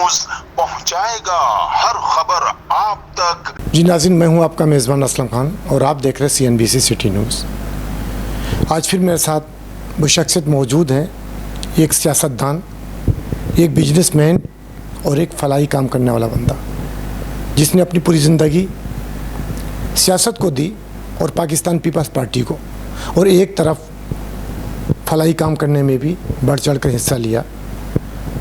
News पहुंचाएगा हर खबर आप तक। जी नाज़रीन, मैं हूं आपका मेज़बान असलम खान और आप देख रहे हैं CNBC सिटी न्यूज़। आज फिर मेरे साथ वो शख्सियत मौजूद हैं, एक सियासतदान, एक बिजनेसमैन और एक फलाही काम करने वाला बंदा, जिसने अपनी पूरी ज़िंदगी सियासत को दी और पाकिस्तान पीपल्स पार्टी को, और एक तरफ फलाही काम करने में भी बढ़ चढ़ कर हिस्सा लिया।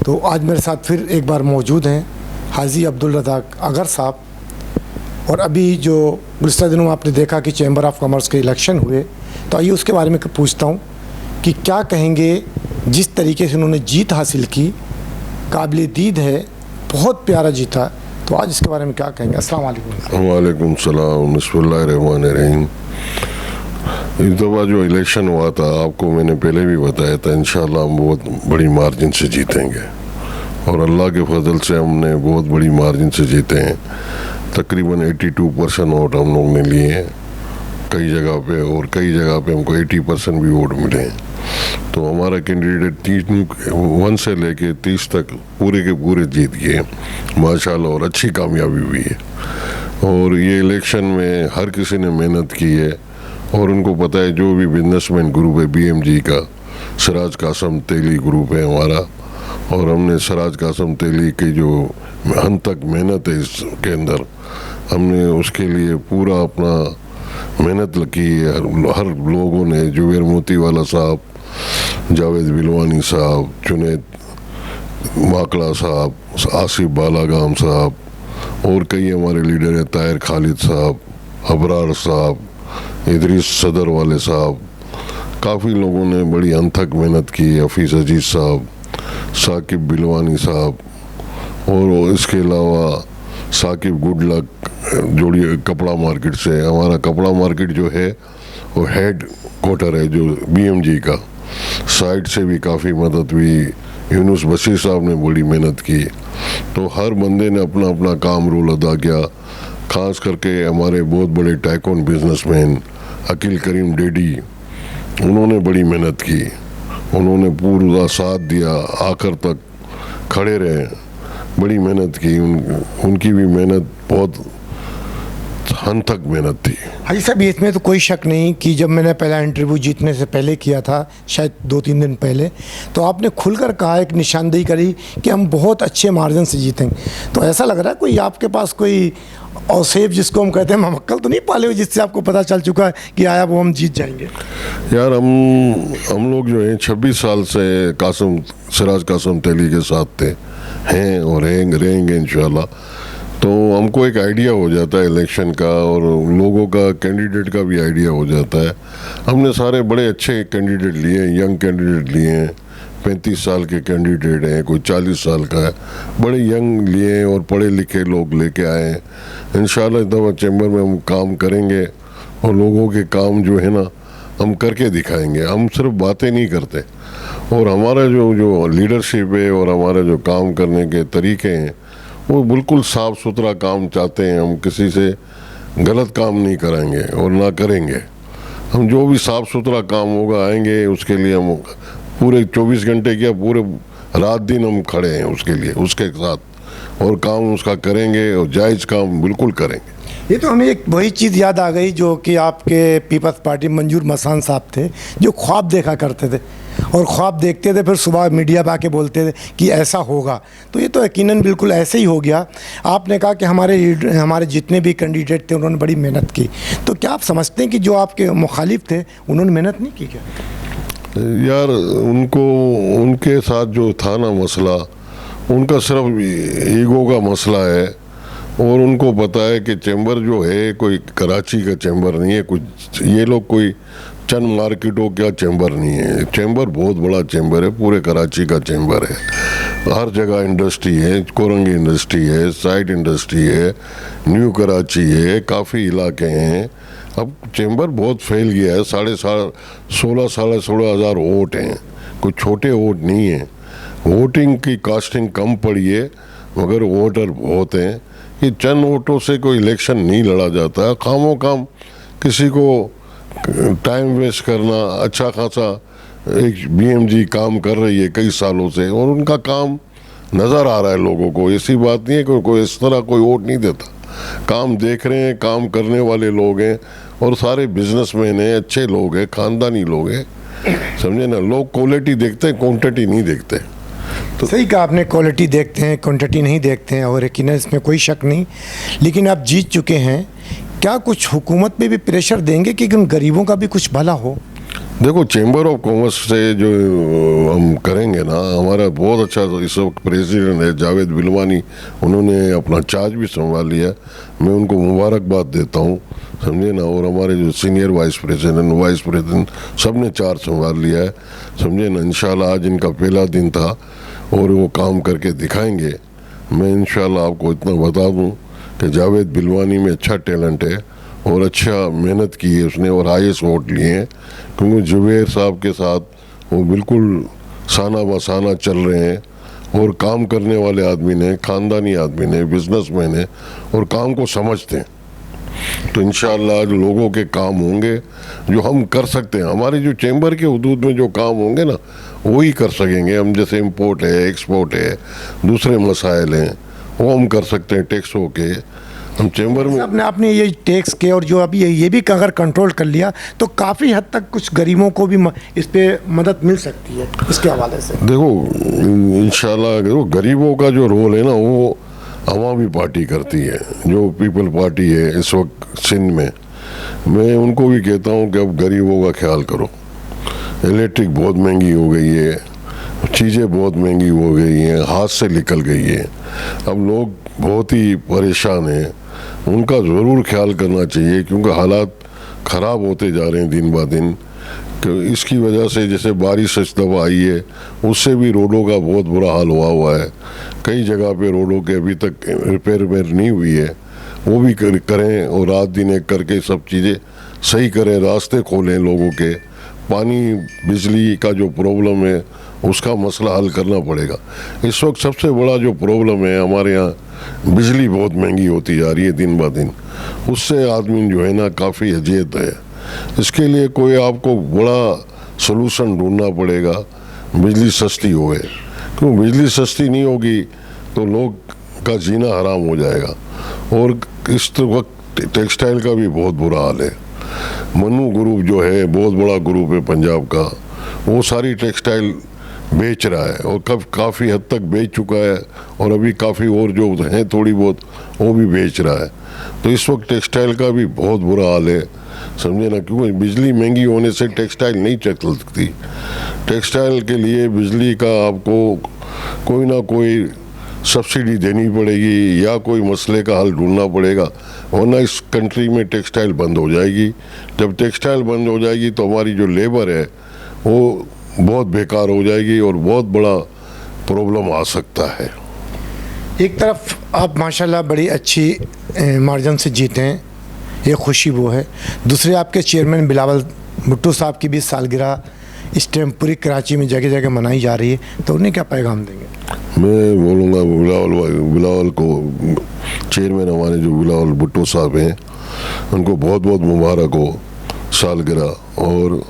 तो आज मेरे साथ फिर एक बार मौजूद हैं हाजी अब्दुल रज़ाक अगर साहब। और अभी जो गुज़श्ता दिनों में आपने देखा कि चैम्बर ऑफ कॉमर्स के इलेक्शन हुए, तो आइए उसके बारे में पूछता हूँ कि क्या कहेंगे। जिस तरीके से उन्होंने जीत हासिल की, काबिल दीद है, बहुत प्यारा जीता, तो आज इसके बारे में क्या कहेंगे। अस्सलाम वालेकुम। वालेकुम सलाम, बिस्मिल्लाहिर्रहमानिर्रहीम। इस दफ़ा जो इलेक्शन हुआ था, आपको मैंने पहले भी बताया था, इंशाल्लाह हम बहुत बड़ी मार्जिन से जीतेंगे और अल्लाह के फजल से हमने बहुत बड़ी मार्जिन से जीते हैं। तकरीबन 82% वोट हम लोग ने लिए हैं कई जगह पे, और कई जगह पे हमको 80% भी वोट मिले हैं। तो हमारा कैंडिडेट 1 से लेके 30 तक पूरे के पूरे जीत गए माशाल्लाह, और अच्छी कामयाबी हुई है। और ये इलेक्शन में हर किसी ने मेहनत की है, और उनको पता है जो भी बिजनेसमैन ग्रुप है BMG का, सिराज कासम तेली ग्रुप है हमारा, और हमने सिराज कासम तेली की जो हम तक मेहनत है इसके अंदर, हमने उसके लिए पूरा अपना मेहनत की है। हर लोगों ने, जुबैर मोतीवाला साहब, जावेद बिलवानी साहब, जुनैद माकड़ा साहब, आसिफ बालागाम साहब, और कई हमारे लीडर हैं, ताहिर खालिद साहब, अबरार साहब, इदरीस सदर वाले साहब, काफ़ी लोगों ने बड़ी अनथक मेहनत की है। हफीज़ अजीज़ साहब, साकिब बिलवानी साहब, और इसके अलावा साकिब गुडलक जोड़िए कपड़ा मार्केट से। हमारा कपड़ा मार्केट जो है वो हेड क्वार्टर है जो BMG का, साइड से भी काफ़ी मदद हुई। यूनुस बशीर साहब ने बड़ी मेहनत की। तो हर बंदे ने अपना अपना काम रोल अदा किया। ख़ास करके हमारे बहुत बड़े टाइकून बिजनेसमैन अकील करीम डेडी, उन्होंने बड़ी मेहनत की, उन्होंने पूरा साथ दिया, आखिर तक खड़े रहे, बड़ी मेहनत की। उनकी भी मेहनत बहुत हद तक मेहनत थी। हाजी साहब, इसमें तो कोई शक नहीं कि जब मैंने पहला इंटरव्यू जीतने से पहले किया था, शायद 2-3 दिन पहले, तो आपने खुलकर कहा, एक निशानदेही करी कि हम बहुत अच्छे मार्जिन से जीतेंगे। तो ऐसा लग रहा है कोई आपके पास कोई औसेब, जिसको हम कहते हैं मक्कल, तो नहीं पाले हुए, जिससे आपको पता चल चुका है कि आया वो हम जीत जाएंगे। यार हम लोग जो हैं 26 साल से सिराज कासम तेली के साथ थे, हैं और रहेंगे इंशाल्लाह। तो हमको एक आइडिया हो जाता है इलेक्शन का, और लोगों का, कैंडिडेट का भी आइडिया हो जाता है। हमने सारे बड़े अच्छे कैंडिडेट लिए हैं, यंग कैंडिडेट लिए हैं, 35 साल के कैंडिडेट हैं, कोई 40 साल का है, बड़े यंग लिए हैं और पढ़े लिखे लोग लेके आए हैं। इंशाल्लाह इस दफ़ा चैम्बर में हम काम करेंगे, और लोगों के काम जो है ना हम करके दिखाएंगे। हम सिर्फ बातें नहीं करते, और हमारा जो लीडरशिप है और हमारा जो काम करने के तरीके हैं वो बिल्कुल साफ़ सुथरा काम चाहते हैं। हम किसी से गलत काम नहीं कराएंगे और ना करेंगे। हम जो भी साफ़ सुथरा काम होगा आएंगे, उसके लिए हम पूरे 24 घंटे क्या, पूरे रात दिन हम खड़े हैं उसके लिए, उसके साथ, और काम उसका करेंगे, और जायज़ काम बिल्कुल करेंगे। ये तो हमें एक वही चीज़ याद आ गई जो कि आपके पीपल्स पार्टी मंजूर मसान साहब थे, जो ख्वाब देखा करते थे, और ख्वाब देखते थे, फिर सुबह मीडिया पे आके बोलते थे कि ऐसा होगा। तो ये तो यकीनन बिल्कुल ऐसे ही हो गया। आपने कहा कि हमारे जितने भी कैंडिडेट थे उन्होंने बड़ी मेहनत की, तो क्या आप समझते हैं कि जो आपके मुखालिफ थे उन्होंने मेहनत नहीं की क्या? यार उनके साथ जो था ना मसला, उनका सिर्फ ईगो का मसला है, और उनको पता है कि चैम्बर जो है कोई कराची का चैम्बर नहीं है, कुछ ये लोग कोई चंद मार्केटों का चैम्बर नहीं है। चैम्बर बहुत बड़ा चैम्बर है, पूरे कराची का चैम्बर है। हर जगह इंडस्ट्री है, कोरंगी इंडस्ट्री है, साइड इंडस्ट्री है, न्यू कराची है, काफ़ी इलाके हैं। अब चैम्बर बहुत फैल गया है। 16,500 हज़ार वोट हैं, कोई छोटे वोट नहीं है। वोटिंग की कास्टिंग कम पड़ी है, मगर वोटर बहुत हैं। ये चंद वोटों से कोई इलेक्शन नहीं लड़ा जाता। खामो खाम किसी को टाइम वेस्ट करना। अच्छा खासा एक BMG काम कर रही है कई सालों से, और उनका काम नज़र आ रहा है लोगों को। ऐसी बात नहीं है कि कोई इस तरह कोई वोट नहीं देता, काम देख रहे हैं, काम करने वाले लोग हैं और सारे बिजनेसमैन हैं, अच्छे लोग हैं, ख़ानदानी लोग हैं, समझे ना। लोग क्वालिटी देखते हैं, क्वांटिटी नहीं देखते। तो सही कहा आपने, क्वालिटी देखते हैं, क्वांटिटी नहीं देखते हैं, और यकीनन इसमें कोई शक नहीं। लेकिन आप जीत चुके हैं, क्या कुछ हुकूमत पे भी प्रेशर देंगे कि उन गरीबों का भी कुछ भला हो? देखो, चेंबर ऑफ कॉमर्स से जो हम करेंगे ना, हमारा बहुत अच्छा इस वक्त प्रेसिडेंट है जावेद बिलवानी, उन्होंने अपना चार्ज भी संभाल लिया। मैं उनको मुबारकबाद देता हूँ, समझे ना। और हमारे जो सीनियर वाइस प्रेसिडेंट सब ने चार्ज संभाल लिया है, समझे ना। इंशाल्लाह आज इनका पहला दिन था और वो काम करके दिखाएंगे। मैं इंशाल्लाह आपको इतना बता दूँ कि जावेद बिलवानी में अच्छा टैलेंट है और अच्छा मेहनत की है उसने और हाईएस्ट वोट लिए हैं, क्योंकि जुबैर साहब के साथ वो बिल्कुल साना बसाना चल रहे हैं और काम करने वाले आदमी ने, ख़ानदानी आदमी ने, बिजनेसमैन है और काम को समझते हैं। तो इंशाअल्लाह जो लोगों के काम होंगे जो हम कर सकते हैं, हमारे जो चैम्बर के हुदूद में जो काम होंगे ना, वही कर सकेंगे हम। जैसे इम्पोर्ट है, एक्सपोर्ट है, दूसरे मसाइल हैं, वो हम कर सकते हैं टैक्सों के। हम चैम्बर में आपने ये टैक्स के और जो अभी ये भी अगर कंट्रोल कर लिया तो काफ़ी हद तक कुछ गरीबों को भी इस पे मदद मिल सकती है, इसके हवाले से। देखो इंशाल्लाह गरीबों का जो रोल है ना, वो अवामी पार्टी करती है, जो पीपल पार्टी है इस वक्त सिंध में। मैं उनको भी कहता हूँ कि अब गरीबों का ख्याल करो। इलेक्ट्रिक बहुत महंगी हो गई है, चीज़ें बहुत महंगी हो गई हैं, हाथ से निकल गई है। अब लोग बहुत ही परेशान हैं, उनका ज़रूर ख्याल करना चाहिए, क्योंकि हालात ख़राब होते जा रहे हैं दिन ब दिन। कि इसकी वजह से जैसे बारिश इस दफ़ा आई है, उससे भी रोडों का बहुत बुरा हाल हुआ है। कई जगह पे रोडों के अभी तक रिपेयर नहीं हुई है, वो भी करें और रात दिन एक करके सब चीज़ें सही करें, रास्ते खोलें लोगों के। पानी बिजली का जो प्रॉब्लम है उसका मसला हल करना पड़ेगा। इस वक्त सबसे बड़ा जो प्रॉब्लम है हमारे यहाँ, बिजली बहुत महंगी होती जा रही है दिन ब दिन, उससे आदमी जो है ना काफ़ी अजियत है। इसके लिए कोई आपको बड़ा सलूशन ढूंढना पड़ेगा, बिजली सस्ती होए। क्यों बिजली सस्ती नहीं होगी तो लोग का जीना हराम हो जाएगा। और इस वक्त टेक्सटाइल का भी बहुत बुरा हाल है। मनु ग्रुप जो है बहुत बड़ा ग्रुप है पंजाब का, वो सारी टेक्सटाइल बेच रहा है और काफ़ी हद तक बेच चुका है, और अभी काफ़ी और जो हैं थोड़ी बहुत वो भी बेच रहा है। तो इस वक्त टेक्सटाइल का भी बहुत बुरा हाल है, समझे ना। क्योंकि बिजली महंगी होने से टेक्सटाइल नहीं चल सकती। टेक्सटाइल के लिए बिजली का आपको कोई ना कोई सब्सिडी देनी पड़ेगी या कोई मसले का हल ढूंढना पड़ेगा, वरना इस कंट्री में टेक्सटाइल बंद हो जाएगी। जब टेक्सटाइल बंद हो जाएगी तो हमारी जो लेबर है वो बहुत बेकार हो जाएगी और बहुत बड़ा प्रॉब्लम आ सकता है। एक तरफ आप माशाल्लाह बड़ी अच्छी मार्जिन से जीते हैं, ये खुशी वो है। दूसरे आपके चेयरमैन बिलावल भुट्टो साहब की भी सालगिरह इस टाइम पूरी कराची में जगह जगह मनाई जा रही है, तो उन्हें क्या पैगाम देंगे? मैं बोलूँगा बिलावल को, चेयरमैन हमारे जो बिलावल भुट्टो साहब हैं, उनको बहुत बहुत मुबारक हो सालगिरह। और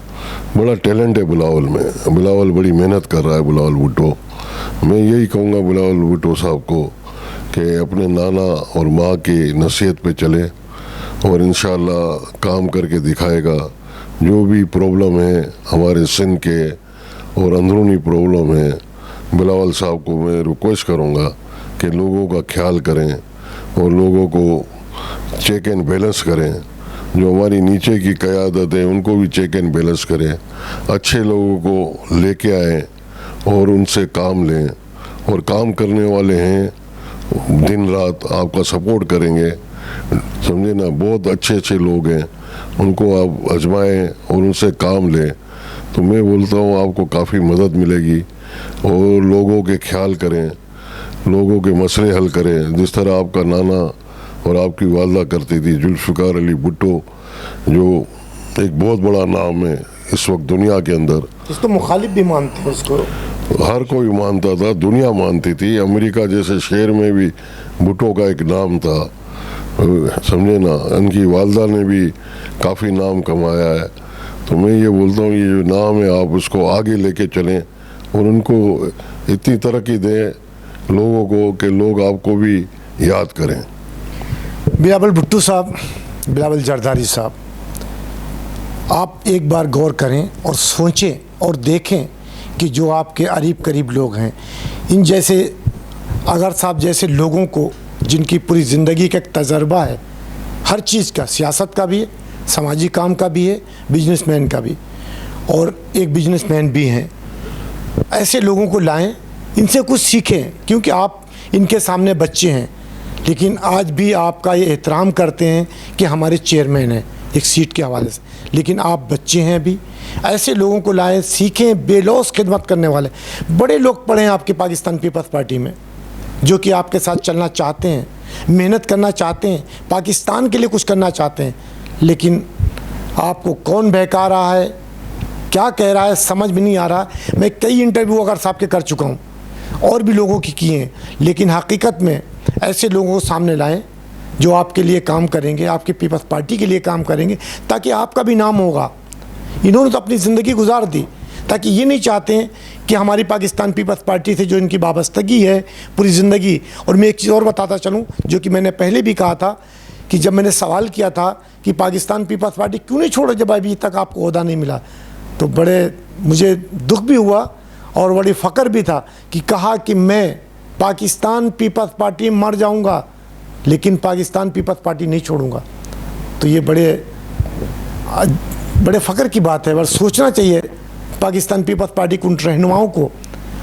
बड़ा टैलेंट है बिलावल में, बिलावल बड़ी मेहनत कर रहा है बिलावल भुट्टो। मैं यही कहूँगा बिलावल भुट्टो साहब को कि अपने नाना और माँ की नसीहत पे चले और इंशाल्लाह काम करके दिखाएगा। जो भी प्रॉब्लम है हमारे सिंध के और अंदरूनी प्रॉब्लम है, बिलावल साहब को मैं रिक्वेस्ट करूँगा कि लोगों का ख्याल करें और लोगों को चेक एंड बैलेंस करें। जो हमारी नीचे की क़यादत है उनको भी चेक एंड बैलेंस करें, अच्छे लोगों को लेके आएँ और उनसे काम लें। और काम करने वाले हैं दिन रात आपका सपोर्ट करेंगे, समझे ना। बहुत अच्छे अच्छे लोग हैं, उनको आप आजमाएं और उनसे काम लें, तो मैं बोलता हूँ आपको काफ़ी मदद मिलेगी। और लोगों के ख्याल करें, लोगों के मसले हल करें, जिस तरह आपका नाना और आपकी वालदा करती थी, जुल्फ़िकार अली भुट्टो, जो एक बहुत बड़ा नाम है इस वक्त दुनिया के अंदर। इसको मुखालिफ भी मानते हैं, उसको हर कोई मानता था, दुनिया मानती थी। अमेरिका जैसे शहर में भी भुट्टो का एक नाम था, समझे ना। उनकी वालदा ने भी काफ़ी नाम कमाया है। तो मैं ये बोलता हूँ ये जो नाम है आप उसको आगे लेके चलें और उनको इतनी तरक्की दें लोगों को कि लोग आपको भी याद करें। बिलावल भुट्टो साहब, बिलावल जरदारी साहब, आप एक बार गौर करें और सोचें और देखें कि जो आपके करीब करीब लोग हैं, इन जैसे अगर साहब जैसे लोगों को, जिनकी पूरी ज़िंदगी का एक तजर्बा है हर चीज़ का, सियासत का भी है, सामाजिक काम का भी है, बिजनेसमैन का भी, और एक बिजनेसमैन भी हैं, ऐसे लोगों को लाएं, इनसे कुछ सीखें, क्योंकि आप इनके सामने बच्चे हैं, लेकिन आज भी आपका ये एहतराम करते हैं कि हमारे चेयरमैन हैं एक सीट के हवाले से, लेकिन आप बच्चे हैं भी। ऐसे लोगों को लाएं, सीखें, बेलौस खिदमत करने वाले बड़े लोग पड़े हैं आपके पाकिस्तान पीपल्स पार्टी में, जो कि आपके साथ चलना चाहते हैं, मेहनत करना चाहते हैं, पाकिस्तान के लिए कुछ करना चाहते हैं, लेकिन आपको कौन बहका रहा है, क्या कह रहा है, समझ में नहीं आ रहा। मैं कई इंटरव्यू अगर साहब के कर चुका हूँ और भी लोगों की किए हैं, लेकिन हकीकत में ऐसे लोगों को सामने लाएं जो आपके लिए काम करेंगे, आपके पीपल्स पार्टी के लिए काम करेंगे, ताकि आपका भी नाम होगा। इन्होंने तो अपनी ज़िंदगी गुजार दी, ताकि ये नहीं चाहते हैं कि हमारी पाकिस्तान पीपल्स पार्टी से जो इनकी वाबस्तगी है पूरी ज़िंदगी। और मैं एक चीज़ और बताता चलूँ, जो कि मैंने पहले भी कहा था कि जब मैंने सवाल किया था कि पाकिस्तान पीपल्स पार्टी क्यों नहीं छोड़ा जब अभी तक आपको ओहदा नहीं मिला, तो बड़े मुझे दुख भी हुआ और बड़ी फ़ख्र भी था कि कहा कि मैं पाकिस्तान पीपल्स पार्टी में मर जाऊंगा, लेकिन पाकिस्तान पीपल्स पार्टी नहीं छोड़ूंगा। तो ये बड़े फ़ख्र की बात है। बस सोचना चाहिए पाकिस्तान पीपल्स पार्टी के उन रहनुमाओं को,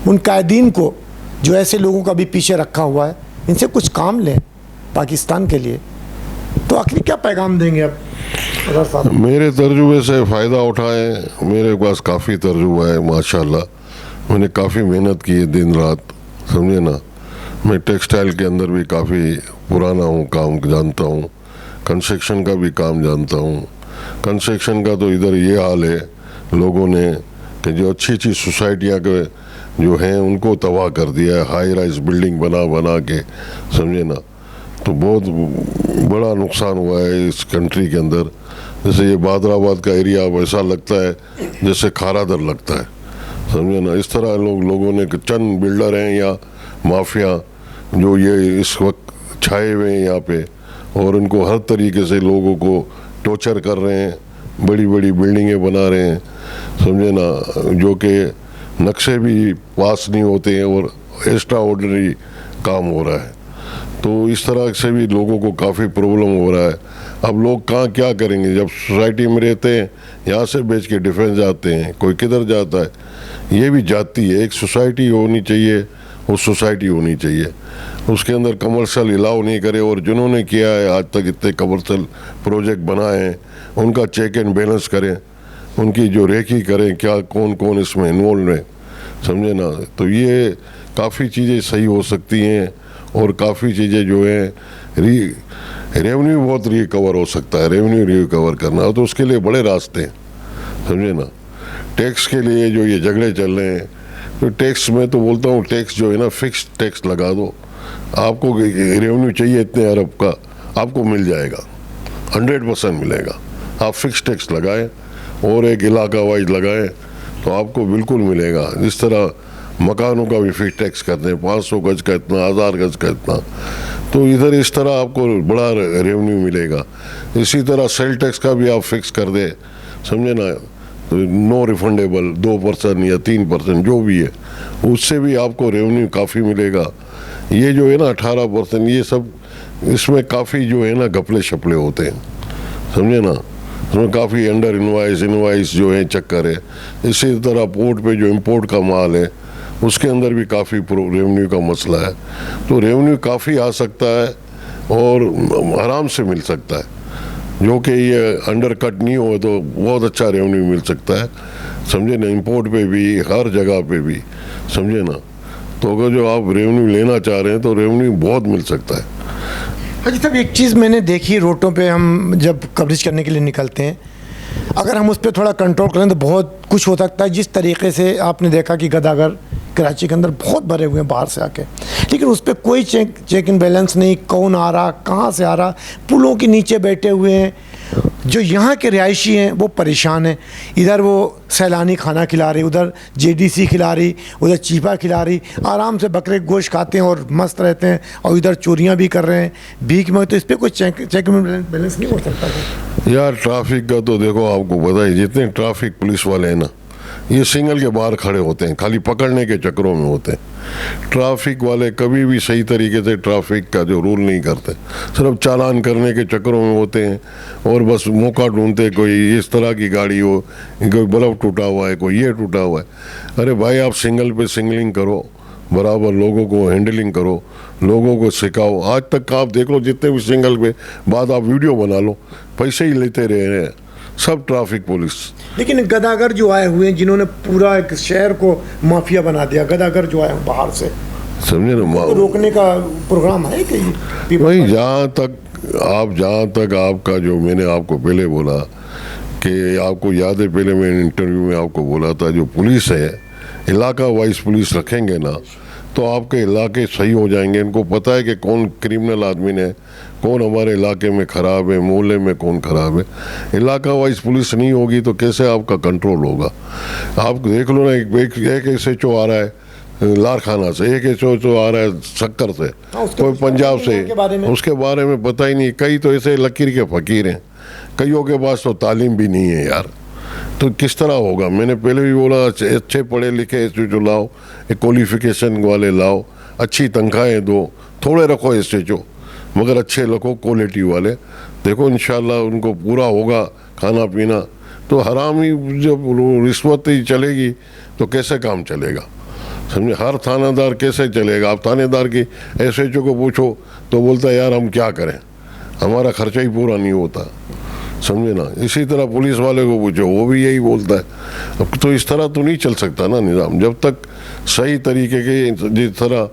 उन कायदीन को, जो ऐसे लोगों का भी पीछे रखा हुआ है, इनसे कुछ काम लें पाकिस्तान के लिए। तो आखिरी क्या पैगाम देंगे अब अगर साहब? मेरे तर्जुबे से फ़ायदा उठाएं। मेरे पास काफ़ी तर्जुबा है माशाल्लाह, मैंने काफ़ी मेहनत की है दिन रात, समझे ना। मैं टेक्सटाइल के अंदर भी काफ़ी पुराना हूँ, काम जानता हूँ, कंस्ट्रक्शन का भी काम जानता हूँ। कंस्ट्रक्शन का तो इधर ये हाल है लोगों ने कि जो अच्छी अच्छी सोसाइटियाँ के जो हैं उनको तबाह कर दिया है, हाई राइज बिल्डिंग बना बना के, समझे ना। तो बहुत बड़ा नुकसान हुआ है इस कंट्री के अंदर। जैसे ये बादराबाद का एरिया वैसा लगता है जैसे खारादर लगता है, समझे ना। इस तरह लोगों ने, चंद बिल्डर हैं या माफिया जो ये इस वक्त छाए हुए हैं यहाँ पे, और उनको हर तरीके से लोगों को टॉर्चर कर रहे हैं, बड़ी बड़ी बिल्डिंगें बना रहे हैं, समझे ना, जो कि नक्शे भी पास नहीं होते हैं और एक्स्ट्रा ऑर्डिनरी काम हो रहा है। तो इस तरह से भी लोगों को काफ़ी प्रॉब्लम हो रहा है। अब लोग कहाँ क्या करेंगे, जब सोसाइटी में रहते हैं, यहाँ से बेच के डिफेंस जाते हैं, कोई किधर जाता है। ये भी जाती है, एक सोसाइटी होनी चाहिए, वो सोसाइटी होनी चाहिए, उसके अंदर कमर्शियल अलाउ नहीं करे। और जिन्होंने किया है आज तक इतने कमर्शियल प्रोजेक्ट बनाए हैं, उनका चेक एंड बैलेंस करें, उनकी जो रेखी करें, क्या कौन कौन इसमें इन्वॉल्व है, समझे ना। तो ये काफ़ी चीज़ें सही हो सकती हैं, और काफ़ी चीज़ें जो है रेवेन्यू बहुत रिकवर हो सकता है। रेवेन्यू रिकवर करना हो तो उसके लिए बड़े रास्ते हैं, समझे ना। टैक्स के लिए जो ये झगड़े चल रहे हैं, तो टैक्स में तो बोलता हूँ टैक्स जो है ना, फिक्स टैक्स लगा दो। आपको रेवेन्यू चाहिए इतने अरब का, आपको मिल जाएगा, 100% मिलेगा। आप फिक्स टैक्स लगाएं और एक इलाका वाइज लगाएं तो आपको बिल्कुल मिलेगा। जिस तरह मकानों का भी फिक्स टैक्स करते हैं, 500 गज का इतना, 1000 गज का इतना, तो इधर इस तरह आपको बड़ा रेवेन्यू मिलेगा। इसी तरह सेल टैक्स का भी आप फिक्स कर दें, समझे ना, तो नो रिफंडेबल 2% या 3% जो भी है, उससे भी आपको रेवेन्यू काफ़ी मिलेगा। ये जो है ना 18%, ये सब इसमें काफ़ी जो है ना घपले शपले होते हैं, समझे ना। उसमें काफ़ी अंडर इनवाइस जो है चक्कर है। इसी तरह पोर्ट पे जो इंपोर्ट का माल है उसके अंदर भी काफ़ी रेवेन्यू का मसला है। तो रेवेन्यू काफ़ी आ सकता है और आराम से मिल सकता है, जो कि ये अंडर कट नहीं हो तो बहुत अच्छा रेवेन्यू मिल सकता है, समझे ना। इंपोर्ट पे भी, हर जगह पे भी, समझे ना। तो अगर जो आप रेवेन्यू लेना चाह रहे हैं तो रेवेन्यू बहुत मिल सकता है। हाजी साहब, एक चीज़ मैंने देखी, रोडों पे हम जब कवरेज करने के लिए निकलते हैं, अगर हम उस पर थोड़ा कंट्रोल करें तो बहुत कुछ हो सकता है। जिस तरीके से आपने देखा कि गदागर कराची के अंदर बहुत भरे हुए हैं बाहर से आके, लेकिन उस पर कोई चेक एंड बैलेंस नहीं, कौन आ रहा, कहाँ से आ रहा, पुलों के नीचे बैठे हुए हैं। जो यहाँ के रिहायशी हैं वो परेशान हैं। इधर वो सैलानी खाना खिला रही, उधर जेडीसी खिला रही, उधर चीपा खिला रही, आराम से बकरे का गोश्त खाते हैं और मस्त रहते हैं, और इधर चोरियाँ भी कर रहे हैं भीख में। तो इस पर कुछ चेक बैलेंस नहीं हो सकता यार ट्रैफिक का तो देखो, आपको पता है जितने ट्रैफिक पुलिस वाले हैं ना, ये सिग्नल के बाहर खड़े होते हैं, खाली पकड़ने के चक्करों में होते हैं। ट्रैफिक वाले कभी भी सही तरीके से ट्रैफिक का जो रूल नहीं करते, सिर्फ चालान करने के चक्करों में होते हैं और बस मौका ढूंढते, कोई इस तरह की गाड़ी हो, कोई बल्ब टूटा हुआ है, कोई ये टूटा हुआ है। अरे भाई, आप सिग्नल पे सिग्नलिंग करो, बराबर लोगों को हैंडलिंग करो, लोगों को सिखाओ। आज तक का आप देख लो, जितने भी सिग्नल पे बाद आप वीडियो बना लो, पैसे ही लेते रहे हैं सब ट्रैफिक पुलिस। लेकिन गदागर जो आए हुए हैं, जिन्होंने पूरा एक शहर को माफिया बना दिया, गदागर जो आए हैं बाहर से, समझे ना, तो रोकने का प्रोग्राम है कि भाई जहाँ तक आपका जो मैंने आपको पहले बोला कि आपको याद है, पहले मैंने इंटरव्यू में आपको बोला था, जो पुलिस है इलाका वाइज पुलिस रखेंगे ना, तो आपके इलाके सही हो जाएंगे। इनको पता है कि कौन क्रिमिनल आदमी है, कौन हमारे इलाके में ख़राब है, मोहल्ले में कौन ख़राब है। इलाका वाइज पुलिस नहीं होगी तो कैसे आपका कंट्रोल होगा। आप देख लो ना, एक SHO आ रहा है लारखाना से, एक SHO आ रहा है शक्कर से, कोई पंजाब से, उसके बारे में पता ही नहीं। कई तो ऐसे लकीर के फ़कीर हैं, कईयों के पास तो तालीम भी नहीं है यार, तो किस तरह होगा। मैंने पहले भी बोला, अच्छे पढ़े लिखे SHO लाओ, एक क्वालिफिकेशन वाले लाओ, अच्छी तनख्वाहें दो, थोड़े रखो SHO मगर अच्छे रखो, क्वालिटी वाले। देखो इंशाल्लाह उनको पूरा होगा खाना पीना। तो हराम ही जब रिश्वत ही चलेगी तो कैसे काम चलेगा, समझे। हर थानेदार कैसे चलेगा। आप थानेदार की SHO को पूछो तो बोलता है यार हम क्या करें, हमारा खर्चा ही पूरा नहीं होता, समझे ना। इसी तरह पुलिस वाले को पूछो, वो भी यही बोलता है। अब तो इस तरह तो नहीं चल सकता ना निज़ाम, जब तक सही तरीके के, जिस तरह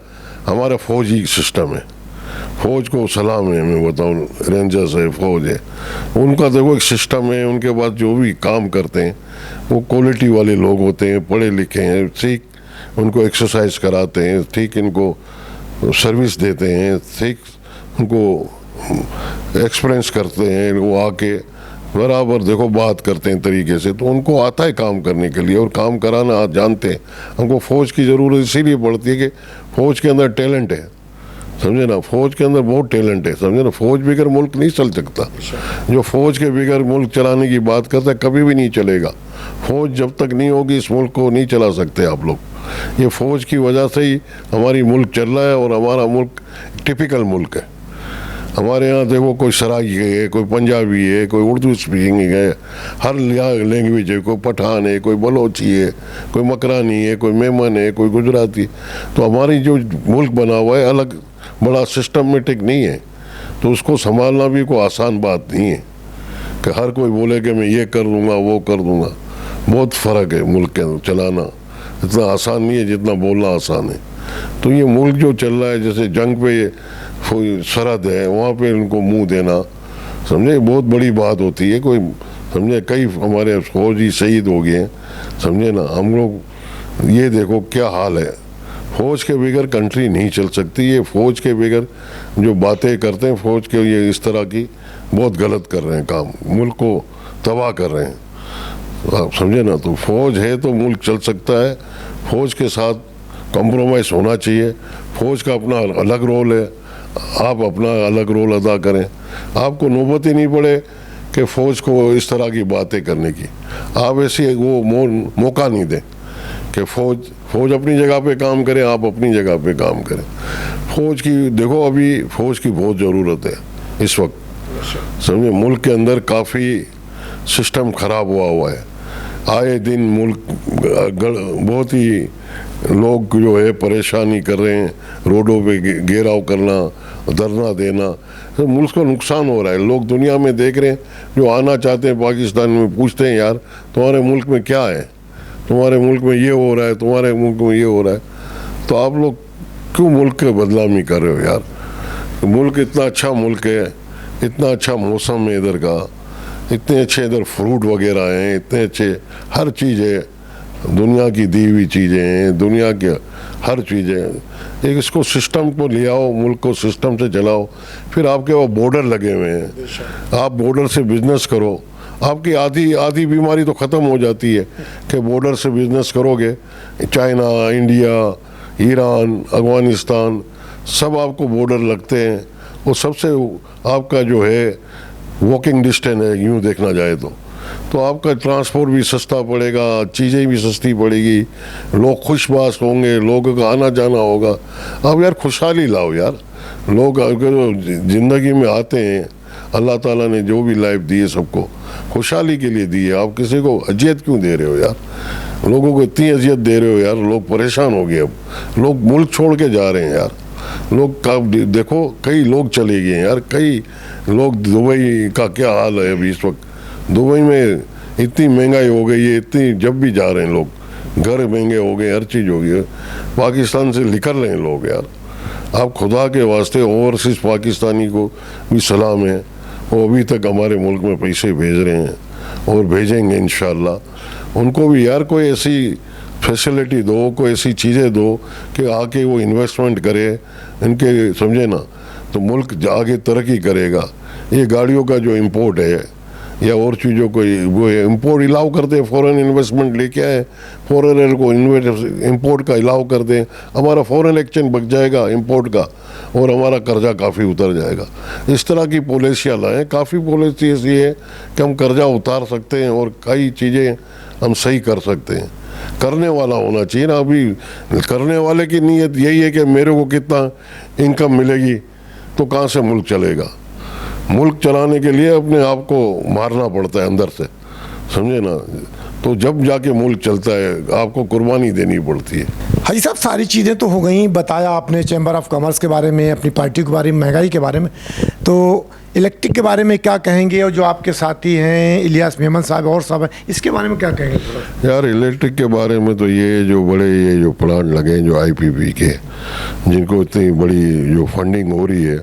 हमारा फौजी सिस्टम है, फौज को सलाम है, मैं बताऊँ, रेंजर्स है, फौज है, उनका देखो एक सिस्टम है, उनके बाद जो भी काम करते हैं वो क्वालिटी वाले लोग होते हैं, पढ़े लिखे हैं, ठीक उनको एक्सरसाइज कराते हैं, ठीक इनको सर्विस देते हैं, ठीक उनको एक्सपीरियंस करते हैं, वो आके बराबर देखो बात करते हैं तरीके से, तो उनको आता है काम करने के लिए और काम कराना जानते हैं। हमको फ़ौज की ज़रूरत इसीलिए पड़ती है कि फ़ौज के अंदर टैलेंट है, समझे ना। फ़ौज के अंदर बहुत टैलेंट है, समझे ना। फ़ौज बगैर मुल्क नहीं चल सकता। जो फ़ौज के बगैर मुल्क चलाने की बात करता है, कभी भी नहीं चलेगा। फ़ौज जब तक नहीं होगी इस मुल्क को नहीं चला सकते आप लोग। ये फ़ौज की वजह से ही हमारी मुल्क चल रहा है और हमारा मुल्क टिपिकल मुल्क है। हमारे यहाँ देखो, कोई सराई है, कोई पंजाबी है, कोई उर्दू स्पीकिंग है, हर लैंग्वेज है, कोई पठान है, कोई बलोची है, कोई मकरानी है, कोई मेमन है, कोई गुजराती। तो हमारी जो मुल्क बना हुआ है अलग, बड़ा सिस्टमेटिक नहीं है, तो उसको संभालना भी कोई आसान बात नहीं है कि हर कोई बोले कि मैं ये कर दूँगा वो कर दूँगा। बहुत फ़र्क है मुल्क के अंदर चलाना, इतना आसान नहीं है जितना बोलना आसान है। तो ये मुल्क जो चल रहा है, जैसे जंग पे सरहद है, वहाँ पे उनको मुंह देना, समझे, बहुत बड़ी बात होती है। कोई समझे, कई हमारे फौजी शहीद हो गए, समझे ना। हम लोग ये देखो क्या हाल है, फौज के बगैर कंट्री नहीं चल सकती। ये फौज के बगैर जो बातें करते हैं, फौज के ये इस तरह की बहुत गलत कर रहे हैं काम, मुल्क को तबाह कर रहे हैं, आप समझे ना। तो फौज है तो मुल्क चल सकता है, फौज के साथ कॉम्प्रोमाइज़ होना चाहिए। फौज का अपना अलग रोल है, आप अपना अलग रोल अदा करें। आपको नौबत ही नहीं पड़े कि फ़ौज को इस तरह की बातें करने की, आप ऐसी वो मौका नहीं दें कि फ़ौज अपनी जगह पे काम करे, आप अपनी जगह पे काम करें। फ़ौज की देखो, अभी फ़ौज की बहुत ज़रूरत है इस वक्त, समझे। मुल्क के अंदर काफ़ी सिस्टम ख़राब हुआ है, आए दिन मुल्क बहुत ही लोग जो है परेशानी कर रहे हैं, रोडों पे घेराव करना, धरना देना, तो मुल्क को नुकसान हो रहा है। लोग दुनिया में देख रहे हैं, जो आना चाहते हैं पाकिस्तान में, पूछते हैं यार तुम्हारे मुल्क में क्या है, तुम्हारे मुल्क में ये हो रहा है, तुम्हारे मुल्क में ये हो रहा है। तो आप लोग क्यों मुल्क के बदनामी कर रहे हो यार। मुल्क इतना अच्छा मुल्क है, इतना अच्छा मौसम है इधर का, इतने अच्छे इधर फ्रूट वगैरह हैं, इतने अच्छे हर चीज़ है, दुनिया की दी हुई चीज़ें हैं, दुनिया के हर चीज़ें। एक इसको सिस्टम को ले आओ, मुल्क को सिस्टम से चलाओ। फिर आपके वो बॉर्डर लगे हुए हैं, आप बॉर्डर से बिजनेस करो, आपकी आधी बीमारी तो ख़त्म हो जाती है कि बॉर्डर से बिजनेस करोगे। चाइना, इंडिया, ईरान, अफगानिस्तान सब आपको बॉर्डर लगते हैं, और सबसे आपका जो है वॉकिंग डिस्टेंस है यूँ देखना जाए तो आपका ट्रांसपोर्ट भी सस्ता पड़ेगा, चीज़ें भी सस्ती पड़ेगी, लोग खुशबाश होंगे, लोगों का आना जाना होगा। अब यार खुशहाली लाओ यार। लोग अगर ज़िंदगी में आते हैं, अल्लाह ताला ने जो भी लाइफ दी है सबको खुशहाली के लिए दी है। आप किसी को अजियत क्यों दे रहे हो यार? लोगों को इतनी अजियत दे रहे हो यार, लोग परेशान हो गए। अब लोग मुल्क छोड़ के जा रहे हैं यार। लोग का देखो, कई लोग चले गए यार, कई लोग। दुबई का क्या हाल है अभी इस वक्त? दुबई में इतनी महंगाई हो गई है, इतनी, जब भी जा रहे हैं लोग, घर महंगे हो गए, हर चीज़ हो गई। पाकिस्तान से निकल रहे हैं लोग यार। आप खुदा के वास्ते ओवरसीज़ पाकिस्तानी को भी सलाम है, वो अभी तक हमारे मुल्क में पैसे भेज रहे हैं और भेजेंगे इंशाल्लाह। उनको भी यार कोई ऐसी फैसिलिटी दो, कोई ऐसी चीज़ें दो कि आके वो इन्वेस्टमेंट करे इनके, समझे ना, तो मुल्क आगे तरक्की करेगा। ये गाड़ियों का जो इम्पोर्ट है या और चीज़ों को वो इम्पोर्ट अलाउ कर दें, फॉरेन इन्वेस्टमेंट लेके आए, फॉरेनर को इम्पोर्ट का अलाउ कर दें, हमारा फॉरेन एक्सचेंज बच जाएगा इम्पोर्ट का, और हमारा कर्जा काफ़ी उतर जाएगा। इस तरह की पॉलिसियाँ लाएँ। काफ़ी पॉलिसी ऐसी है कि हम कर्जा उतार सकते हैं और कई चीज़ें हम सही कर सकते हैं। करने वाला होना चाहिए ना। अभी करने वाले की नीयत यही है कि मेरे को कितना इनकम मिलेगी, तो कहाँ से मुल्क चलेगा? मुल्क चलाने के लिए अपने आप को मारना पड़ता है अंदर से, समझे ना, तो जब जाके मुल्क चलता है। आपको कुर्बानी देनी पड़ती है। हाजी साहब, सारी चीज़ें तो हो गई, बताया आपने चैम्बर ऑफ कॉमर्स के बारे में, अपनी पार्टी के बारे में, महंगाई के बारे में। तो इलेक्ट्रिक के बारे में क्या कहेंगे? और जो आपके साथी हैं इलियास मेमन साहब और सब हैं, इसके बारे में क्या कहेंगे थोड़ा? यार इलेक्ट्रिक के बारे में तो ये जो बड़े ये जो प्लांट लगे हैं जो IPP के, जिनको इतनी बड़ी जो फंडिंग हो रही है,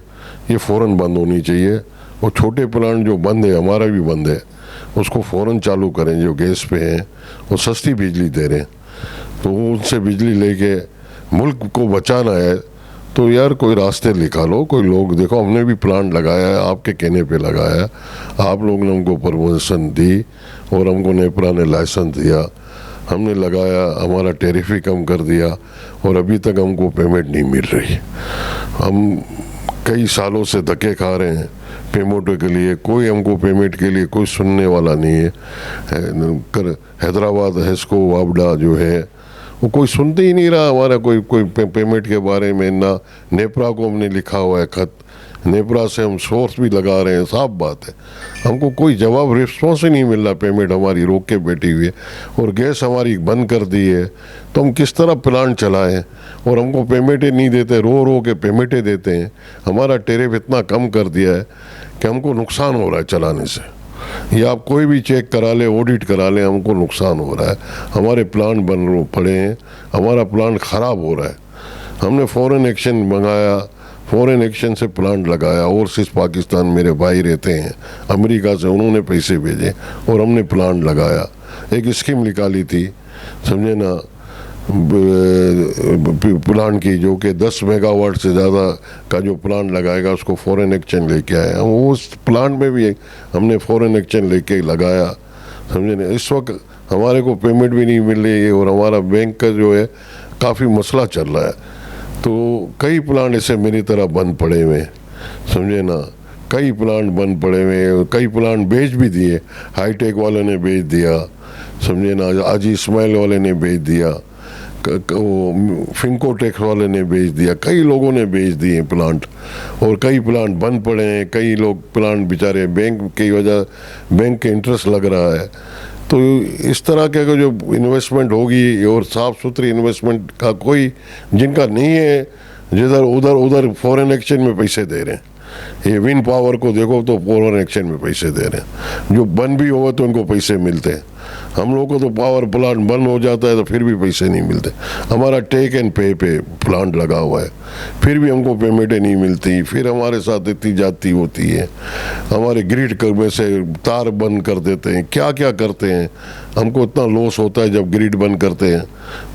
ये फ़ौरन बंद होनी चाहिए। और छोटे प्लांट जो बंद है, हमारा भी बंद है, उसको फ़ौरन चालू करें। जो गैस पे हैं वो सस्ती बिजली दे रहे हैं, तो उनसे बिजली लेके मुल्क को बचाना है। तो यार कोई रास्ते निकालो। कोई लोग देखो, हमने भी प्लांट लगाया है, आपके कहने पे लगाया है, आप लोग ने हमको परमिशन दी और हमको नेपरा ने लाइसेंस दिया, हमने लगाया, हमारा टैरिफ ही कम कर दिया, और अभी तक हमको पेमेंट नहीं मिल रही। हम कई सालों से धक्के खा रहे हैं पेमेंट के लिए, कोई हमको पेमेंट के लिए कोई सुनने वाला नहीं है। हैदराबाद हेस्को वापडा जो है वो कोई सुनते ही नहीं रहा हमारा कोई पेमेंट के बारे में। ना नेपरा को हमने लिखा हुआ है खत, नेपरा से हम सोर्स भी लगा रहे हैं, साफ बात है। हमको कोई जवाब, रिस्पॉन्स ही नहीं मिल रहा। पेमेंट हमारी रोक के बैठी हुई है और गैस हमारी बंद कर दी है, तो हम किस तरह प्लांट चलाएं? और हमको पेमेंटें नहीं देते, रो के पेमेंटें देते हैं। हमारा टैरिफ इतना कम कर दिया है कि हमको नुकसान हो रहा है चलाने से। या आप कोई भी चेक करा ले, ऑडिट करा ले, हमको नुकसान हो रहा है। हमारे प्लांट बन पड़े हैं, हमारा प्लांट ख़राब हो रहा है। हमने फॉरेन एक्शन मंगाया, फॉरेन एक्शन से प्लांट लगाया। ओवरसीज़ पाकिस्तान मेरे भाई रहते हैं अमेरिका से, उन्होंने पैसे भेजे और हमने प्लांट लगाया। एक स्कीम निकाली थी, समझे ना, प्लांट की, जो कि 10 मेगावाट से ज़्यादा का जो प्लांट लगाएगा उसको फॉरेन एक्सचेंज लेके आए। उस प्लांट में भी हमने फॉरेन एक्सचेंज लेके लगाया, समझे ना। इस वक्त हमारे को पेमेंट भी नहीं मिल रही है और हमारा बैंक का जो है काफ़ी मसला चल रहा है। तो कई प्लांट ऐसे मेरी तरह बंद पड़े हुए, समझे ना, कई प्लांट बंद पड़े हुए, कई प्लांट बेच भी दिए। हाईटेक वाले ने बेच दिया, समझे ना, आज इस्माइल वाले ने बेच दिया, फिंकोटेक्स वाले ने बेच दिया, कई लोगों ने बेच दिए प्लांट, और कई प्लांट बंद पड़े हैं। कई लोग प्लांट बेचारे बैंक की वजह, बैंक के इंटरेस्ट लग रहा है। तो इस तरह के जो इन्वेस्टमेंट होगी, और साफ़ सुथरी इन्वेस्टमेंट का कोई जिनका नहीं है, जिधर उधर फॉरेन एक्सचेंज में पैसे दे रहे हैं। ये विंड पावर को देखो तो फॉरेन एक्सचेंज में पैसे दे रहे हैं। जो बंद भी हो तो उनको पैसे मिलते हैं। हम लोग को तो पावर प्लांट बंद हो जाता है तो फिर भी पैसे नहीं मिलते। हमारा टेक एंड पे प्लांट लगा हुआ है, फिर भी हमको पेमेंटें नहीं मिलती। फिर हमारे साथ इतनी जाती होती है, हमारे ग्रिड में से तार बंद कर देते हैं, क्या क्या करते हैं। हमको इतना लॉस होता है जब ग्रिड बंद करते हैं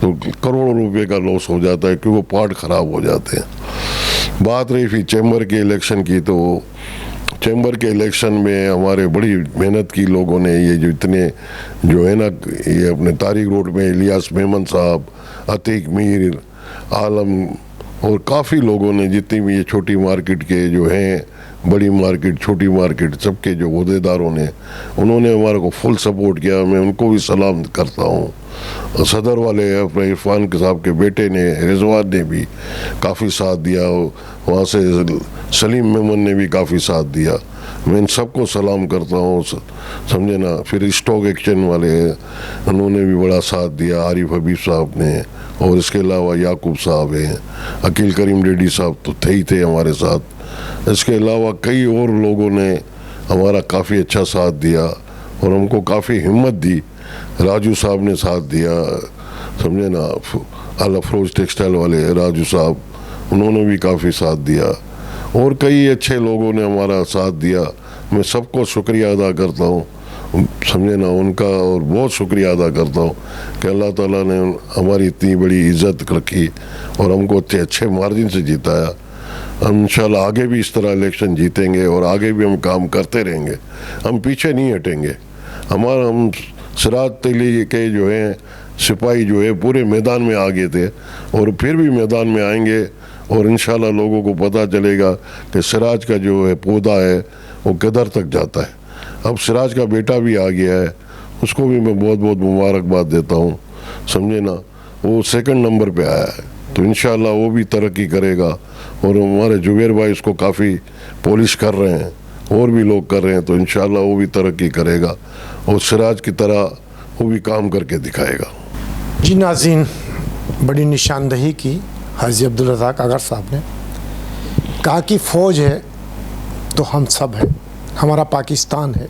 तो करोड़ों रुपए का लॉस हो जाता है क्योंकि पार्ट ख़राब हो जाते हैं। बात रही फिर चैम्बर के इलेक्शन की, तो चैम्बर के इलेक्शन में हमारे बड़ी मेहनत की लोगों ने। ये जो इतने जो है ना, ये अपने तारिक रोड में इलियास मेमन साहब, अतीक मीर, आलम और काफ़ी लोगों ने, जितनी भी ये छोटी मार्केट के जो हैं, बड़ी मार्केट छोटी मार्केट सबके जो अहदेदारों ने, उन्होंने हमारे को फुल सपोर्ट किया। मैं उनको भी सलाम करता हूँ। सदर वाले अपने इरफान के साहब के बेटे ने, रिजवान ने भी काफ़ी साथ दिया, वहाँ से सलीम मेमन ने भी काफ़ी साथ दिया। मैं इन सबको सलाम करता हूँ, समझे ना। फिर स्टॉक एक्सचेंज वाले हैं, उन्होंने भी बड़ा साथ दिया, आरिफ हबीब साहब ने, और इसके अलावा याकूब साहब हैं, अकील करीम रेड्डी साहब तो थे ही थे हमारे साथ। इसके अलावा कई और लोगों ने हमारा काफ़ी अच्छा साथ दिया और हमको काफ़ी हिम्मत दी। राजू साहब ने साथ दिया, समझे ना। अल अफरोज टेक्सटाइल वाले राजू साहब, उन्होंने भी काफ़ी साथ दिया, और कई अच्छे लोगों ने हमारा साथ दिया। मैं सबको शुक्रिया अदा करता हूँ, समझे ना, उनका। और बहुत शुक्रिया अदा करता हूँ कि अल्लाह ताला ने हमारी इतनी बड़ी इज़्ज़त रखी और हमको इतने अच्छे मार्जिन से जिताया। हम इंशाल्लाह आगे भी इस तरह इलेक्शन जीतेंगे और आगे भी हम काम करते रहेंगे, हम पीछे नहीं हटेंगे। हम सिराज तली के जो हैं सिपाही जो है पूरे मैदान में आ गए थे और फिर भी मैदान में आएंगे, और इंशाल्लाह लोगों को पता चलेगा कि सिराज का जो है पौधा है वो किधर तक जाता है। अब सिराज का बेटा भी आ गया है, उसको भी मैं बहुत बहुत मुबारकबाद देता हूँ, समझे ना। वो सेकंड नंबर पे आया है, तो इंशाल्लाह वो भी तरक्की करेगा। और हमारे जुबैर भाई उसको काफ़ी पॉलिश कर रहे हैं, और भी लोग कर रहे हैं, तो इंशाल्लाह वो भी तरक्की करेगा और सिराज की तरह वो भी काम करके दिखाएगा। जी नाज़रीन, बड़ी निशानदही की हाजी अब्दुल रज़ाक अगर साहब ने कहा कि फ़ौज है तो हम सब हैं, हमारा पाकिस्तान है,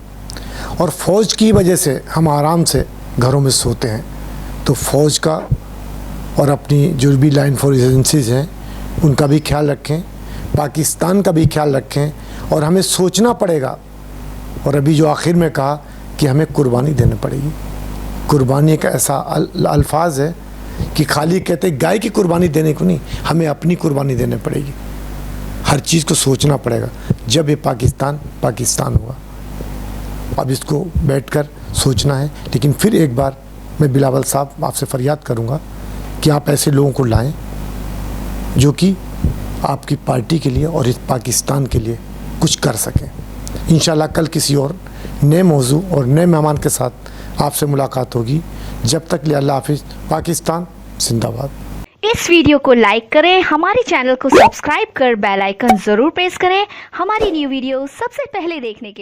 और फ़ौज की वजह से हम आराम से घरों में सोते हैं। तो फ़ौज का और अपनी जो भी लाइन फोर्स एजेंसीज़ हैं उनका भी ख्याल रखें, पाकिस्तान का भी ख्याल रखें, और हमें सोचना पड़ेगा। और अभी जो आखिर में कहा कि हमें कुर्बानी देनी पड़ेगी। कुर्बानी एक ऐसा अल्फाज है कि खाली कहते गाय की कुर्बानी देने को नहीं, हमें अपनी कुर्बानी देनी पड़ेगी। हर चीज़ को सोचना पड़ेगा। जब ये पाकिस्तान हुआ, अब इसको बैठकर सोचना है। लेकिन फिर एक बार मैं बिलावल साहब आपसे फरियाद करूँगा कि आप ऐसे लोगों को लाएं जो कि आपकी पार्टी के लिए और इस पाकिस्तान के लिए कुछ कर सकें। इंशाल्लाह कल किसी और नए मौजू और नए मेहमान के साथ आपसे मुलाकात होगी। जब तक लिए अल्लाह हाफिज़। पाकिस्तान जिंदाबाद। इस वीडियो को लाइक करें, हमारे चैनल को सब्सक्राइब कर बेल आइकन जरूर प्रेस करें हमारी न्यू वीडियो सबसे पहले देखने के लिए।